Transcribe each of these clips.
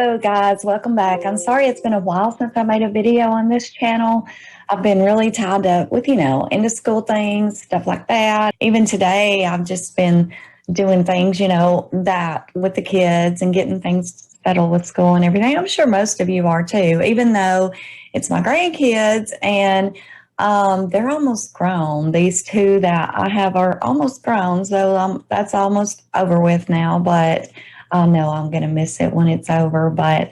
Hello guys, welcome back. I'm sorry it's been a while since I made a video on this channel. I've been really tied up with, into school things, stuff like that. Even today, I've just been doing things, that with the kids and getting things settled with school and everything. I'm sure most of you are too, even though it's my grandkids and they're almost grown. These two that I have are almost grown, so that's almost over with now, but I know I'm going to miss it when it's over. But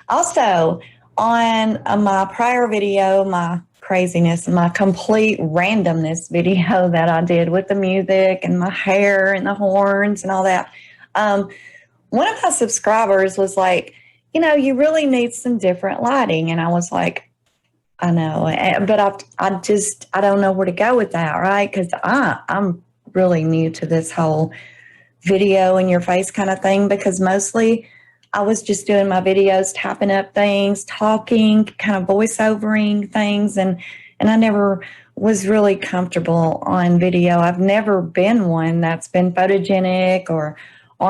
also on my prior video, my craziness, my complete randomness video that I did with the music and my hair and the horns and all that, one of my subscribers was like, you really need some different lighting. And I was like, I know, but I don't know where to go with that, right? Because I'm really new to this whole video in your face kind of thing, because mostly I was just doing my videos, typing up things, talking, kind of voiceovering things, and I never was really comfortable on video. I've never been one that's been photogenic or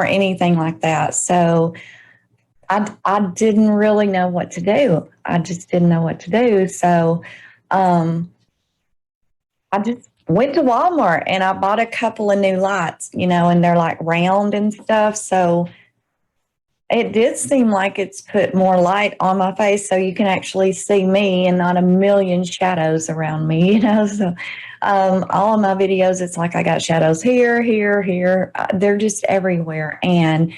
anything like that. So I didn't really know what to do. I just didn't know what to do. So I just went to Walmart and I bought a couple of new lights, and they're like round and stuff. So it did seem like it's put more light on my face so you can actually see me and not a million shadows around me, So all of my videos, it's like I got shadows here, here, here. They're just everywhere. And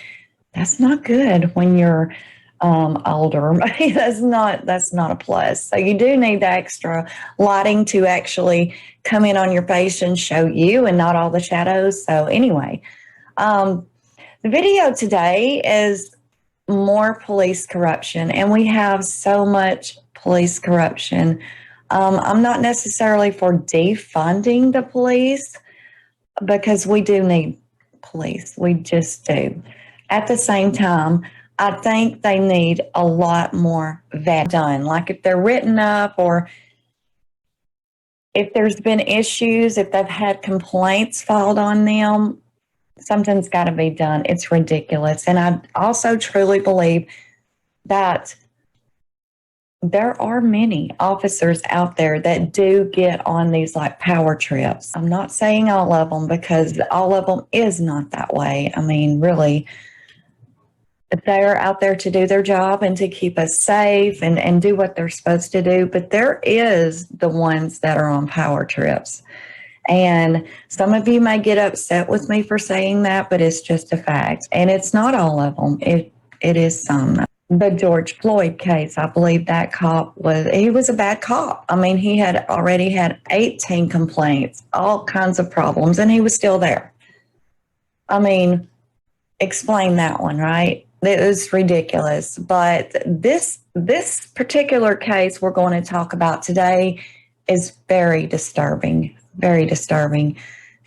that's not good when you're older. That's not a plus. So you do need the extra lighting to actually come in on your face and show you and not all the shadows. So anyway, the video today is more police corruption, and we have so much police corruption. I'm not necessarily for defunding the police, because we do need police. We just do. At the same time, I think they need a lot more vet done. Like if they're written up, or if there's been issues, if they've had complaints filed on them, something's got to be done. It's ridiculous. And I also truly believe that there are many officers out there that do get on these like power trips. I'm not saying all of them, because all of them is not that way. I mean, really, they're out there to do their job and to keep us safe and do what they're supposed to do. But there is the ones that are on power trips. And some of you may get upset with me for saying that, but it's just a fact. And it's not all of them. It is some. The George Floyd case, I believe that cop was a bad cop. I mean, he had already had 18 complaints, all kinds of problems, and he was still there. I mean, explain that one, right? It was ridiculous. But this particular case we're going to talk about today is very disturbing, very disturbing.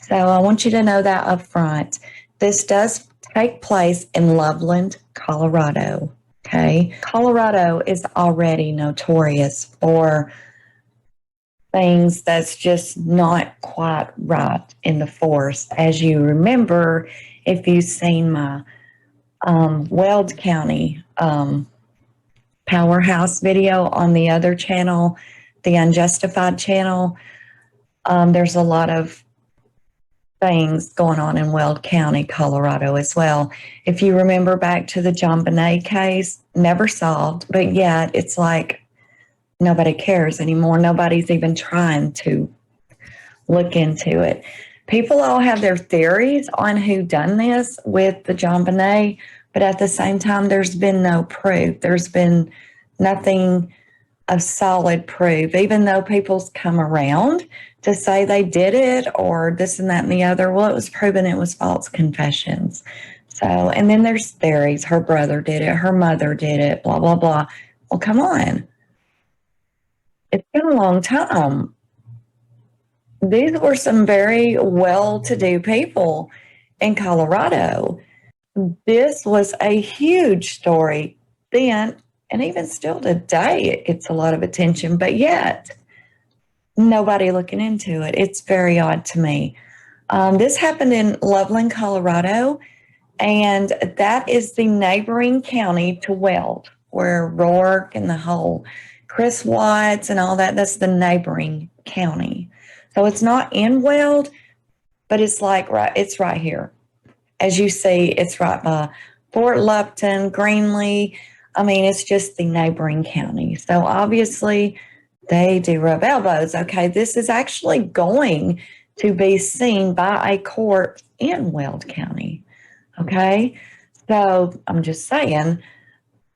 So I want you to know that up front. This does take place in Loveland, Colorado. Okay. Colorado is already notorious for things that's just not quite right in the force. As you remember, if you've seen my Weld County powerhouse video on the other channel, the UnJustified channel, there's a lot of things going on in Weld County, Colorado as well. If you remember back to the JonBenet case, never solved, but yet it's like nobody cares anymore. Nobody's even trying to look into it. People all have their theories on who done this with the JonBenet, but at the same time, there's been no proof. There's been nothing of solid proof, even though people's come around to say they did it or this and that and the other. Well, it was proven it was false confessions. So, and then there's theories. Her brother did it. Her mother did it, blah, blah, blah. Well, come on. It's been a long time. These were some very well-to-do people in Colorado. This was a huge story then, and even still today, it gets a lot of attention, but yet nobody looking into it. It's very odd to me. This happened in Loveland, Colorado, And that is the neighboring county to Weld, where Rourke and the whole Chris Watts and all that, that's the neighboring county. So it's not in Weld, but it's right here. As you see, it's right by Fort Lupton, Greenlee. I mean, it's just the neighboring county. So obviously they do rub elbows. Okay, this is actually going to be seen by a court in Weld County. Okay, so I'm just saying.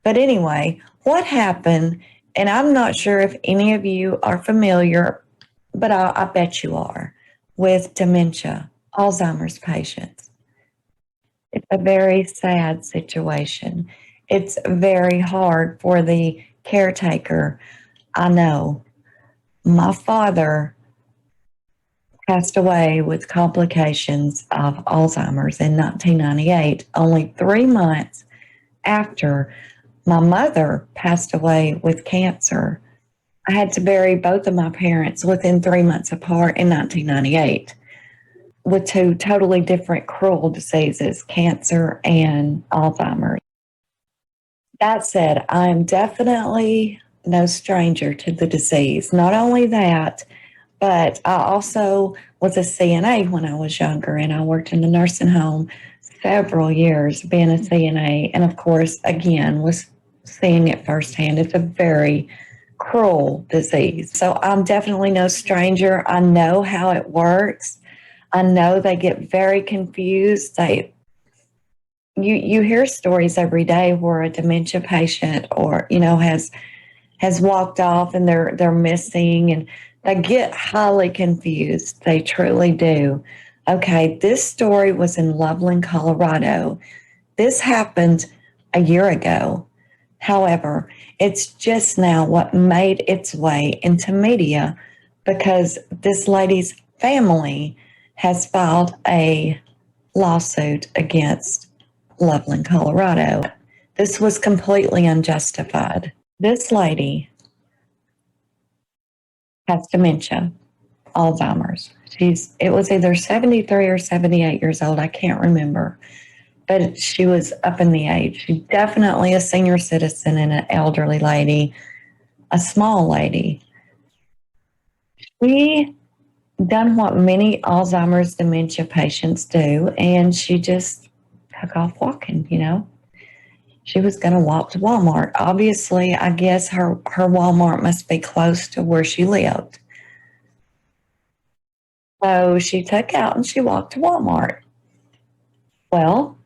But anyway, what happened, and I'm not sure if any of you are familiar, but I bet you are, with dementia, Alzheimer's patients. It's a very sad situation. It's very hard for the caretaker. I know my father passed away with complications of Alzheimer's in 1998, only 3 months after my mother passed away with cancer. I had to bury both of my parents within 3 months apart in 1998 with two totally different cruel diseases, cancer and Alzheimer's. That said, I am definitely no stranger to the disease. Not only that, but I also was a CNA when I was younger, and I worked in a nursing home several years being a CNA. And of course, again, was seeing it firsthand. It's a very cruel disease. So I'm definitely no stranger. I know how it works. I know they get very confused. You hear stories every day where a dementia patient or has walked off and they're missing, and they get highly confused. They truly do. Okay, this story was in Loveland, Colorado. This happened a year ago. However, it's just now what made its way into media because this lady's family has filed a lawsuit against Loveland, Colorado. This was completely unjustified. This lady has dementia, Alzheimer's. It was either 73 or 78 years old. I can't remember, but she was up in the age. She's definitely a senior citizen and an elderly lady, a small lady. She done what many Alzheimer's dementia patients do, and she just took off walking, She was going to walk to Walmart. Obviously, I guess her Walmart must be close to where she lived. So she took out and she walked to Walmart. Well,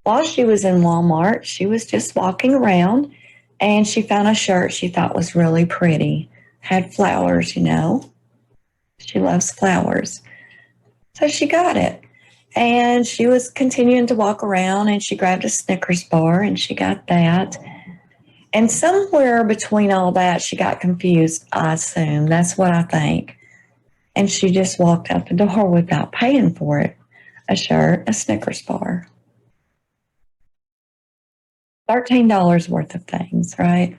while she was in Walmart, she was just walking around and she found a shirt she thought was really pretty. Had flowers, She loves flowers. So she got it. And she was continuing to walk around and she grabbed a Snickers bar and she got that. And somewhere between all that, she got confused, I assume. That's what I think. And she just walked out the door without paying for it. A shirt, a Snickers bar. $13 worth of things, right?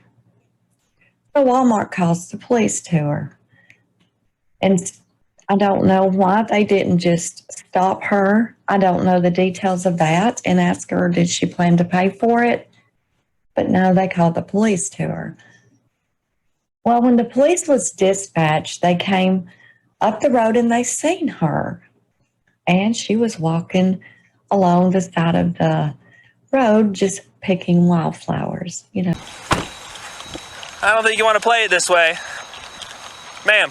So Walmart calls the police to her. And I don't know why they didn't just stop her. I don't know the details of that and ask her, did she plan to pay for it? But no, they called the police to her. Well, when the police was dispatched, they came up the road and they seen her. And she was walking along the side of the road just picking wildflowers, I don't think you want to play it this way. Ma'am,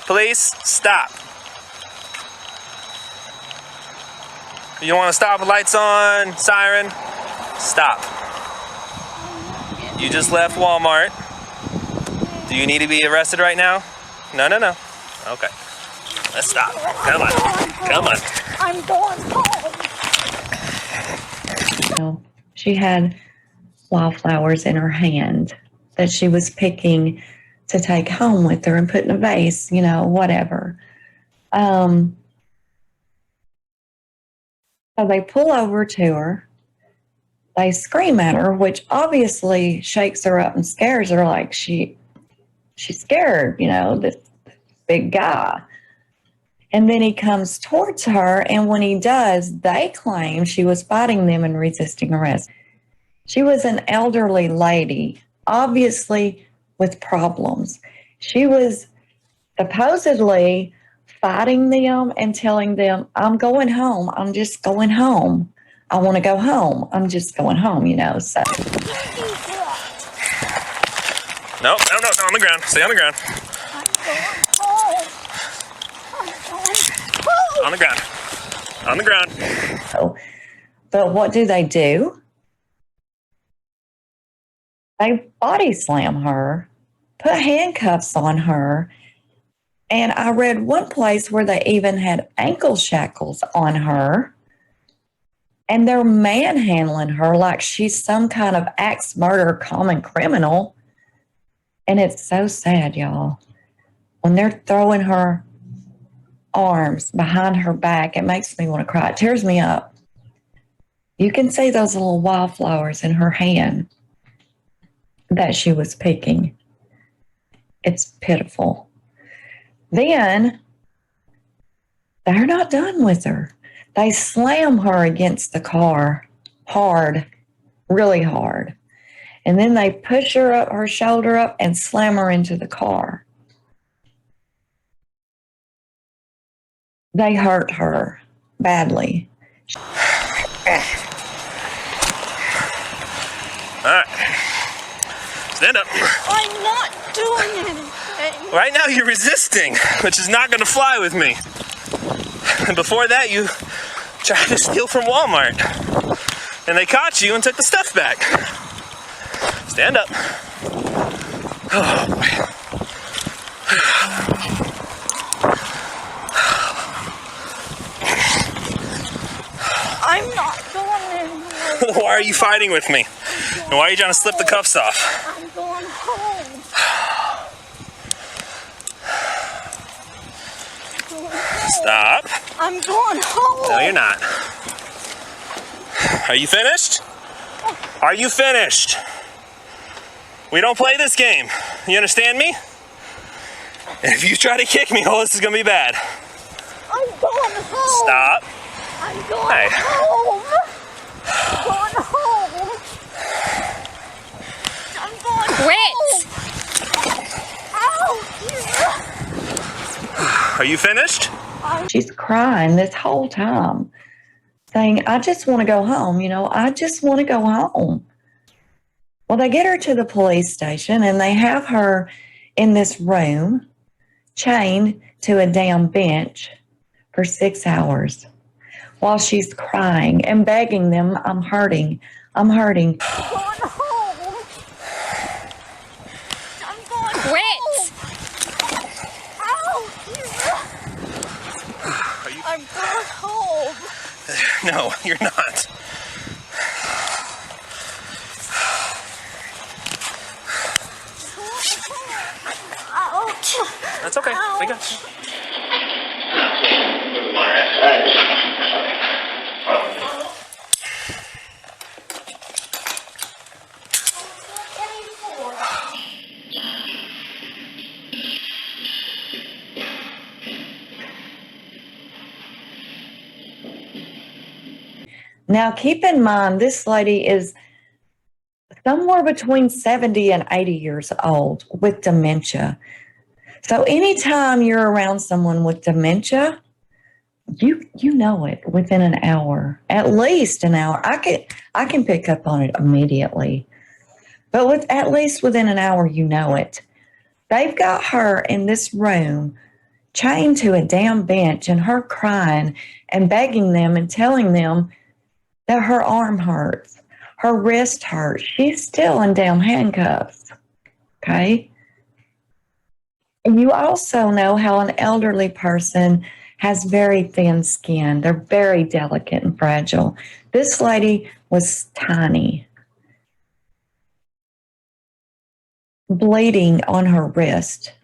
police, stop. You want to stop with lights on, siren? Stop. You just left Walmart. Do you need to be arrested right now? No. Okay. Let's stop. Come on. I'm going home. She had wildflowers in her hand that she was picking to take home with her and put in a vase, whatever. So they pull over to her. They scream at her, which obviously shakes her up and scares her like she's scared, this big guy. And then he comes towards her, and when he does, they claim she was fighting them and resisting arrest. She was an elderly lady, obviously with problems. She was supposedly fighting them and telling them, I'm going home. I'm just going home. I want to go home. I'm just going home, so. No, on the ground. Stay on the ground. On the ground. On the ground. So, but what do? They body slam her, put handcuffs on her, and I read one place where they even had ankle shackles on her, and they're manhandling her like she's some kind of axe murder common criminal. And it's so sad, y'all. When they're throwing her arms behind her back, it makes me want to cry. It tears me up. You can see those little wildflowers in her hand that she was picking. It's pitiful. Then they're not done with her. They slam her against the car hard, really hard. And then they push her up, her shoulder up, and slam her into the car. They hurt her badly. All right. Stand up. I'm not doing anything. Right now you're resisting, which is not going to fly with me. And before that, you tried to steal from Walmart. And they caught you and took the stuff back. Stand up. Oh, boy. I'm not going anywhere. Why are you fighting with me? And why are you trying to slip the cuffs off? I'm going home. Stop. I'm going home. No, you're not. Are you finished? Are you finished? We don't play this game. You understand me? And if you try to kick me, oh, this is gonna be bad. I'm going home. Stop. I'm going home. I'm going home. I'm going Quit. Ow. Are you finished? She's crying this whole time, saying, I just want to go home. I just want to go home. Well, they get her to the police station and they have her in this room, chained to a damn bench for 6 hours while she's crying and begging them, I'm hurting. I'm hurting. I'm going home. I'm going Quit. Ow. I'm going home. No, you're not. Ouch. That's okay. We got you. Now, keep in mind, this lady is somewhere between 70 and 80 years old with dementia. So anytime you're around someone with dementia, you know it within an hour, at least an hour. I can pick up on it immediately, but at least within an hour, you know it. They've got her in this room, chained to a damn bench, and her crying and begging them and telling them that her arm hurts, her wrist hurts. She's still in damn handcuffs. Okay. And you also know how an elderly person has very thin skin. They're very delicate and fragile. This lady was tiny, bleeding on her wrist.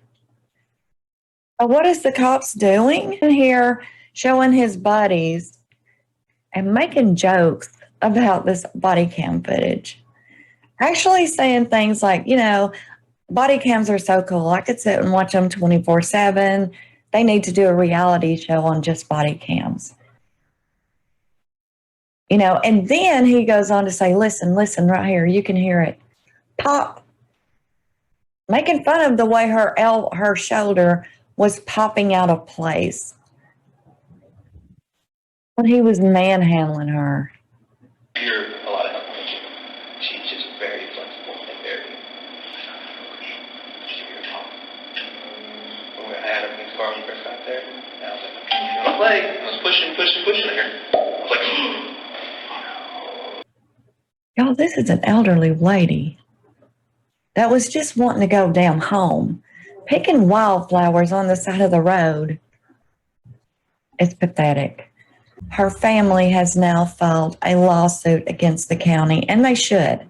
So what is the cops doing in here? Showing his buddies and making jokes about this body cam footage. Actually saying things like, body cams are so cool. I could sit and watch them 24/7. They need to do a reality show on just body cams. You know, and then he goes on to say, listen, right here, you can hear it. Pop. Making fun of the way her shoulder was popping out of place when he was manhandling her. Hear a lot of help. She's just very flexible and very. She's very calm. When I had her in the car when we first got there, and I was like, "You wanna play?" I was pushing her. I was like, Y'all, this is an elderly lady that was just wanting to go damn home, picking wildflowers on the side of the road. It's pathetic. Her family has now filed a lawsuit against the county, and they should.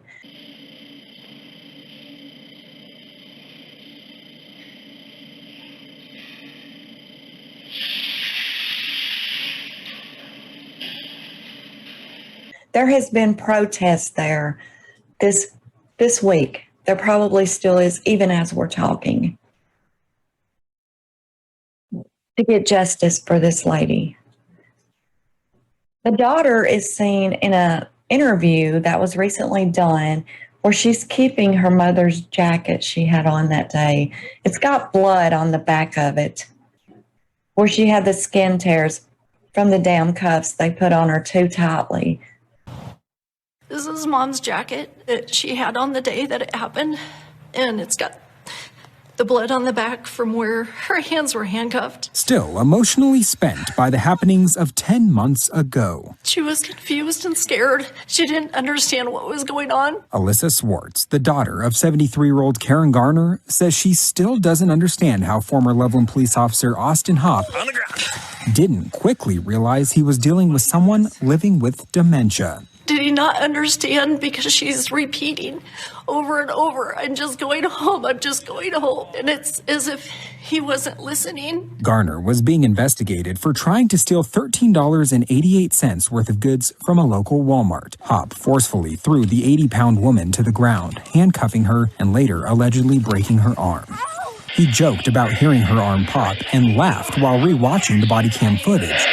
There has been protests there this week. There probably still is, even as we're talking, to get justice for this lady. The daughter is seen in an interview that was recently done where she's keeping her mother's jacket she had on that day. It's got blood on the back of it, where she had the skin tears from the damn cuffs they put on her too tightly. This is Mom's jacket that she had on the day that it happened, and it's got the blood on the back from where her hands were handcuffed. Still emotionally spent by the happenings of 10 months ago. She was confused and scared. She didn't understand what was going on. Alyssa Swartz, the daughter of 73-year-old Karen Garner, says she still doesn't understand how former Loveland Police Officer Austin Hopp didn't quickly realize he was dealing with someone living with dementia. Did he not understand? Because she's repeating over and over, I'm just going home, I'm just going home. And it's as if he wasn't listening. Garner was being investigated for trying to steal $13.88 worth of goods from a local Walmart. Hopp forcefully threw the 80-pound woman to the ground, handcuffing her and later allegedly breaking her arm. He joked about hearing her arm pop and laughed while rewatching the body cam footage.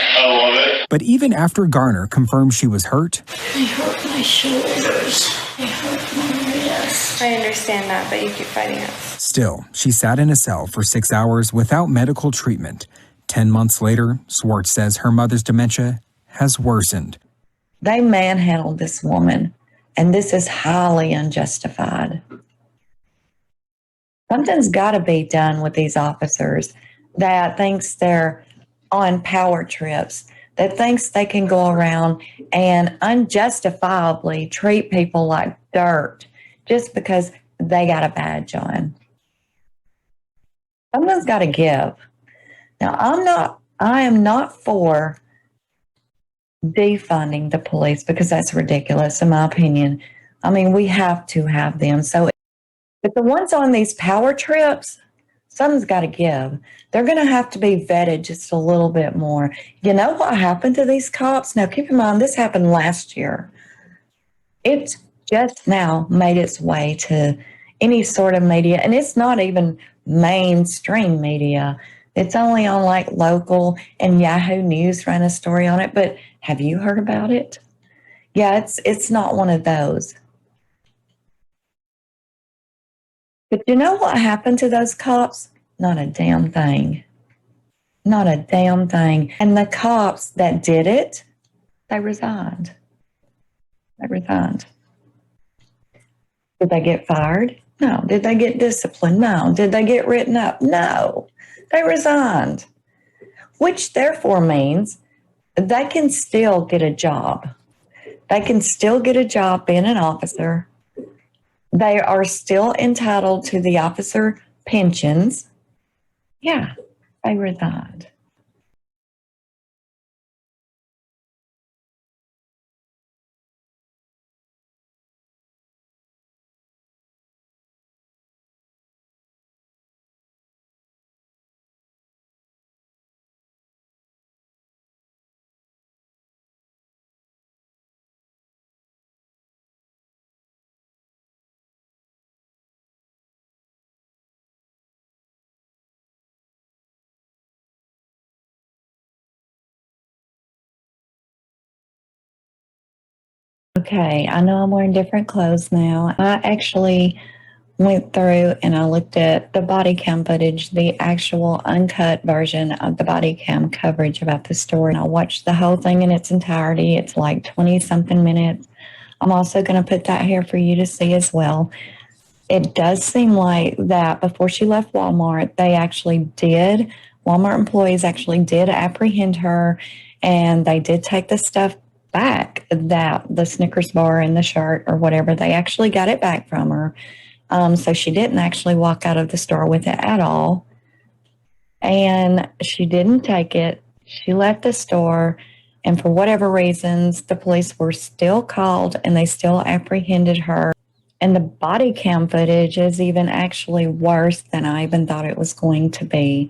But even after Garner confirmed she was hurt, I hurt my shoulders. I hurt my wrists. I understand that, but you keep fighting it. still, she sat in a cell for 6 hours without medical treatment. 10 months later, Swartz says her mother's dementia has worsened. They manhandled this woman, and this is highly unjustified. Something's got to be done with these officers that thinks they're on power trips, that thinks they can go around and unjustifiably treat people like dirt just because they got a badge on. Someone's got to give. Now, I am not for defunding the police because that's ridiculous in my opinion. I mean, we have to have them. So, but the ones on these power trips, something's got to give. They're going to have to be vetted just a little bit more. You know what happened to these cops? Now, keep in mind, this happened last year. It just now made its way to any sort of media, and it's not even mainstream media. It's only on like local, and Yahoo News ran a story on it. But have you heard about it? Yeah, it's not one of those. But you know what happened to those cops? Not a damn thing. Not a damn thing. And the cops that did it, they resigned. They resigned. Did they get fired? No. Did they get disciplined? No. Did they get written up? No. They resigned. Which therefore means they can still get a job. They can still get a job being an officer. They are still entitled to the officer pensions. Yeah, they resigned. okay, I know I'm wearing different clothes now. I actually went through and I looked at the body cam footage, the actual uncut version of the body cam coverage about the story. And I watched the whole thing in its entirety. It's like 20 something minutes. I'm also going to put that here for you to see as well. It does seem like that before she left Walmart, Walmart employees actually did apprehend her, and they did take the stuff back, that the Snickers bar and the shirt or whatever. They actually got it back from her. So she didn't actually walk out of the store with it at all. And she didn't take it. She left the store. And for whatever reasons, the police were still called and they still apprehended her. And the body cam footage is even actually worse than I even thought it was going to be.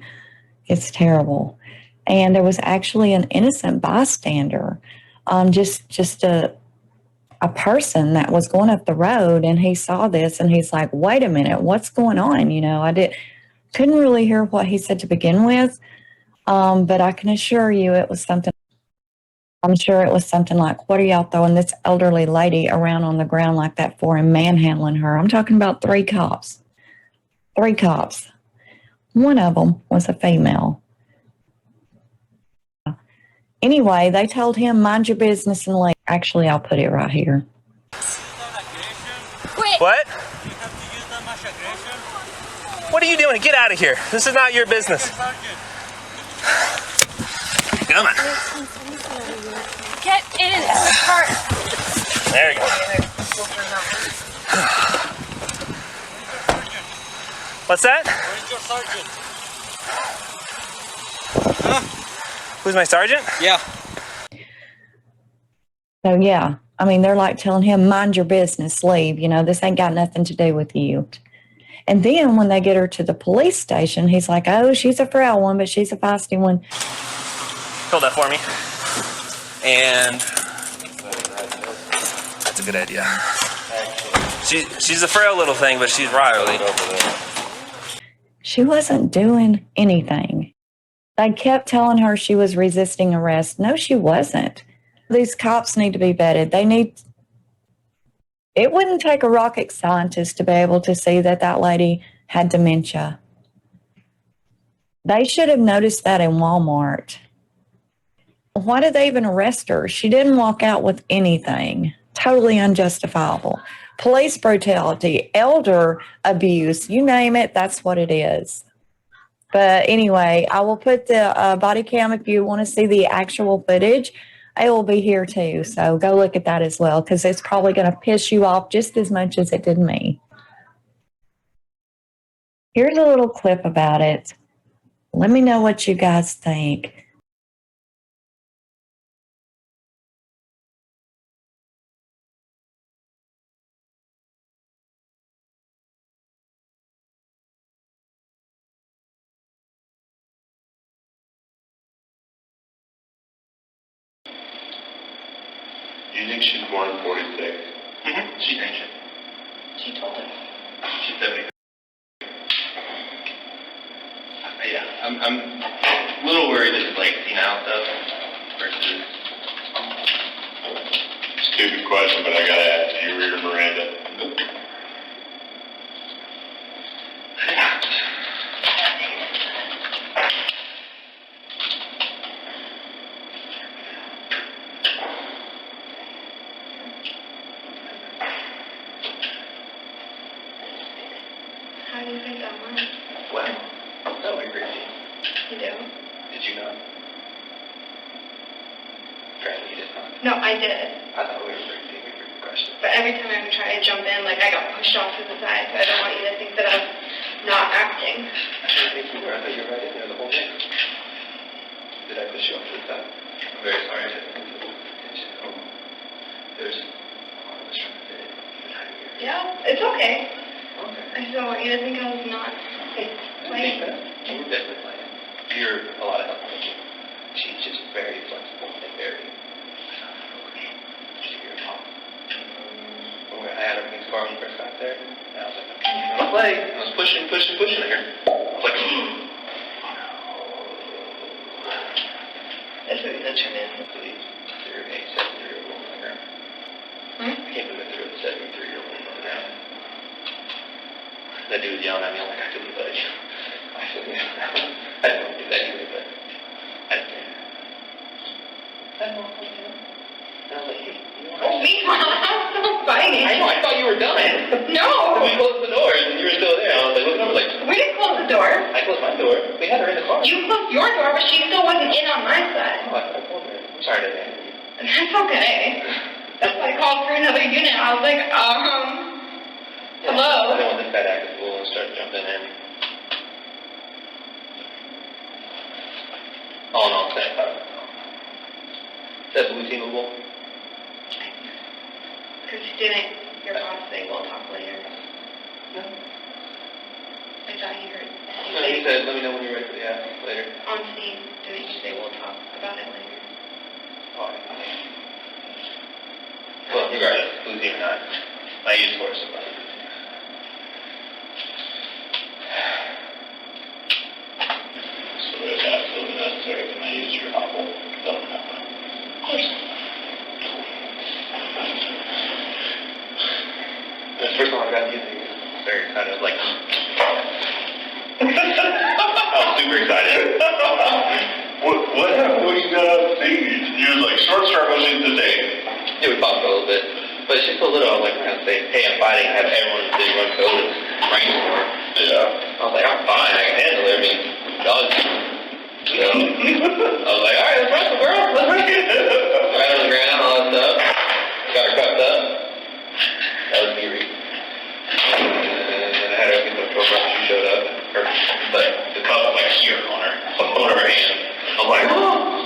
It's terrible. And there was actually an innocent bystander, just a person that was going up the road, and he saw this and he's like, wait a minute, what's going on? You know, couldn't really hear what he said to begin with. But I can assure you I'm sure it was something like, what are y'all throwing this elderly lady around on the ground like that for, and manhandling her? I'm talking about 3 cops. 3 cops. One of them was a female. Anyway, they told him, mind your business and leave. Actually, I'll put it right here. Wait. What? What are you doing? Get out of here. This is not your business. Come on. Get in the cart. There you go. What's that? Where's your sergeant? Who's my sergeant? Yeah. So, yeah, I mean, they're like telling him, mind your business, leave. You know, this ain't got nothing to do with you. And then when they get her to the police station, he's like, oh, she's a frail one, but she's a feisty one. Hold that for me. And that's a good idea. She's a frail little thing, but she's riley. She wasn't doing anything. They kept telling her she was resisting arrest. No, she wasn't. These cops need to be vetted. It wouldn't take a rocket scientist to be able to see that that lady had dementia. They should have noticed that in Walmart. Why did they even arrest her? She didn't walk out with anything. Totally unjustifiable. Police brutality, elder abuse, you name it, that's what it is. But anyway, I will put the body cam if you want to see the actual footage. It will be here too. So go look at that as well, because it's probably going to piss you off just as much as it did me. Here's a little clip about it. Let me know what you guys think. Do you think she's born 46? Mm-hmm. She's ancient. She told him. She's 70. Yeah, I'm a little worried that it's like senile stuff versus. Stupid question, but I gotta ask. Do you read her Miranda? Nope. How do you think that went? Well, that went great. You do? Did you not? Apparently you did not. No, I did. I thought we were pretty good questions. But every time I would try to jump in, like I got pushed off to the side, so I don't want you to think that I'm not acting. I didn't think you were. I thought you were right in there the whole thing. Did I push you off to the side? I'm very sorry. I didn't think attention. Oh, there's a lot of us trying to fit in. Even out here. Yeah, it's okay. Okay. I just don't want you to think I was not playing. You were definitely playing. You're a lot of help. She's just very flexible and very. She's your mom. I had everything's car when we first got there. And I was like, I'm gonna play. I was pushing her. I was like, oh no. That's what you said, turn in. Please. You're an 8-7-year-old woman like her. I can't believe I threw a 73-year-old right now. That dude was yelling at me. I'm like, I couldn't budge. I don't do that either, but I don't know. And I was like, hey, you know what? I'm still fighting. I know, I thought you were done. No. We closed the doors and you were still there. I was like, looking over like, We didn't close the door. I closed my door. We had her in the car. You closed your door, but she still wasn't in on my side. Oh, I told her. I'm sorry to abandon you. That's okay. That's why I called for another unit. I was like, hello? I didn't want this guy to act a fool and start jumping in. Oh no, it's that. Is that blue teamable? Because didn't your boss say we'll talk later? No. I thought you heard. No, he said, let me know when you're ready. Yeah, later. On scene, didn't you say we'll talk about it later? Oh, well, regardless, blue team or not, I use force. So if absolutely necessary, can I use your hobble? Don't have one. Of course. The first time I got using it, I was very excited. I was like, I was super excited. What happened when you got out of the stage? You was like, short start motion to day. It would pop a little bit. But she's so little, I was like, I'm going to say, hey, I'm fighting, have everyone in the city run code and brainstorm. Yeah. I was like, I'm fine, I can handle it. I mean, dogs, you know. I was like, all right, let's wrestle, girl. Let's wrestle. Right on the ground, all that stuff. Got her cuffed up. That was eerie. And then I had her get the program. She showed up, and her, like, the cuff was like here on her hand. I was like, oh.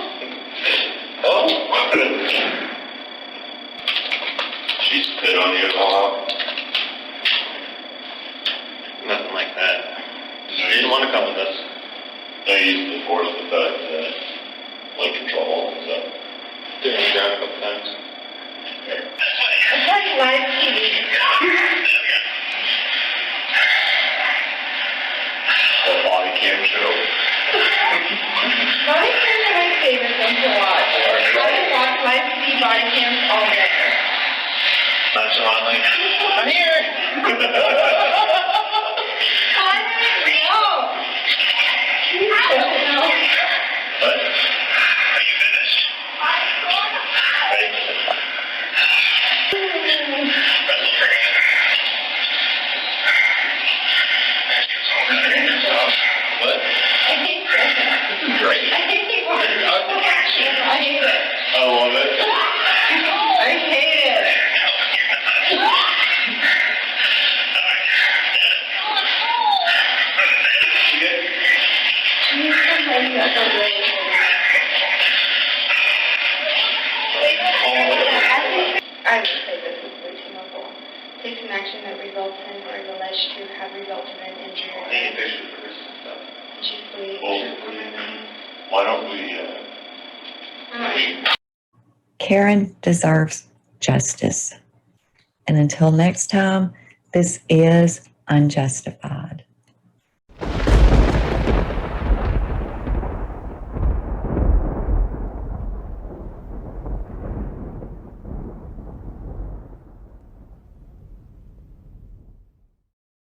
She spit on you at all? Nothing like that. She didn't want to come with us. I used the force with that, like control and stuff. Threw me down a couple times. It's like live TV. The body cam show. Body cams are my favorite thing to watch. I would watch live TV body cams all day. Nonchalantly. I'm here! What? Are you finished? Ready? Wrestle training. What? I hate this. This is great. I hate watching action. I hate it. I love it. I hate it. I would say this is routine. Take some action that results in or is alleged to have resulted in injury. Any pictures of this stuff? She's bleeding. Well, why don't we, Karen deserves justice. And until next time, this is Unjustified.